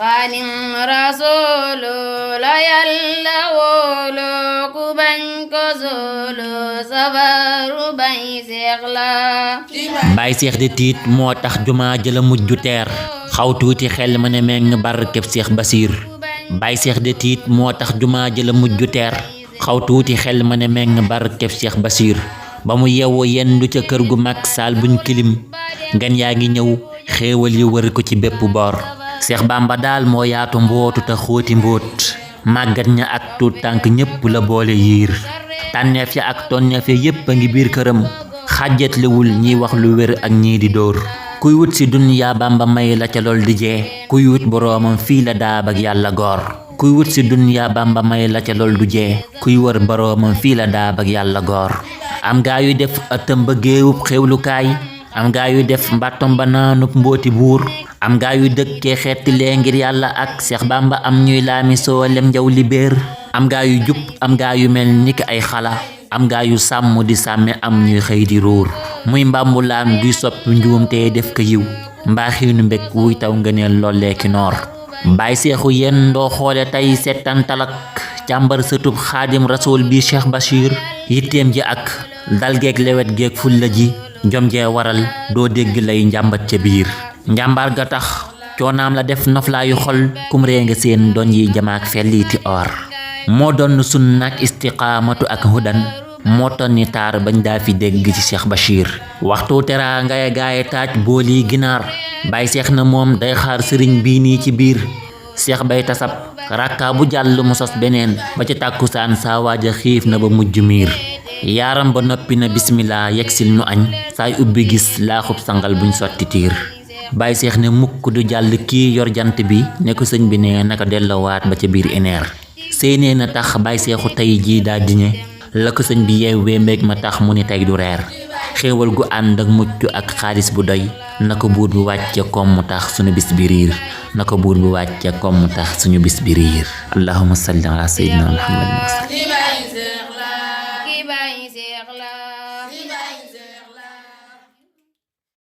xaadim rasuulu la yàlla wóolu ku bañ ko soolu sabaru bay seex la Baay Seex de tiit moo tax jumaa jëla mujju teer xaw tuuti xel ma ne meng barkeb Seex Basiir Baay Seex de tiit moo tax jumaa jëla mujju teer xaw tuuti xel ma ne meng barkeb Seex Basiir ba mu yeewoo yendu ca kër gu mag saal buñ kilim gan yaa ngi ñëw xéewal yi wër ko ci bépp boor Seex Bamba daal moo yaatu mbootu te xóoti mbóot màggat ña ak tuut tànk ñépp la boole yiir tànneef ya ak tonneef ya yépp a ngi biir këram xàjjatlewul ñiy wax lu wér ak ñii di dóor kuy wut si duniyaa Bamba may la ca lool di jee kuy wut boroomam fii la daab ak yàlla goor kuy wut si duniyaa Bamba may la ca lool du jee kuy wër boroomam fii la daab ak yàlla goor am gaa yu def ëttam ba géewub xewlukaay am gaa yu def mbàttom ba naanub mbooti buur am gaa yu dëkkee xeeti lee ngir yàlla ak Seex Bamba am ñuy laami soolem njaw li béer am gaa yu jub am gaa yu mel ni ki ay xala am gaa yu sàmm di sàmme am ñuy xëy di ruur muy mbàmbulaan duy soppi njuum te def ko yiw mbaaxiinu mbég wuy taw ngëneel lolleeki noor Baay Seexu yéen doo xoole tey settan talak càmbar sëtub xaadim rasool bi Cheikh Bachir yitteem ji ak dal geeg lewet geeg fulla ji jom jee waral doo dégg lay njàmbat ca biir njàmbaar ga tax coonaam la def noflaayu xol kum ree nga seen doon yi jamaak felliiti or moo doon sunnak istiqaamatu ak hudan moo tonni taar bañ daa fi dégg ci Cheikh Bachir waxtu teraa ngay gaaye taaj booli ginaar Baay Seex na moom day xaar sëriñ bii nii ci biir Seex bay tasab rakka bu jàll mu sos beneen ba ca tàkkusaan saa waaja xiif na ba mujj miir yaaram ba noppi na bismillah yegsil nu añ saay ubbi gis laaxub sangal buñ sotti tiir Baay Seex ne mukk du jàll kii yor jant bi ne ko sëñ bi ne naka dellowaat ba ca biir ineer séenée na tax Baay Seexu tey jii daa diñe la ko sëñ bi yeewee mbéeg ma tax mu ni tey du reer xéewal gu ànd ak mucc ak xaalis bu doy na ko buur bi wàcce kom mu tax suñu bis bi riir na ko buur bi wàcce kom mu tax suñu bis bi riir allahumma salli ala sayyidina muhammad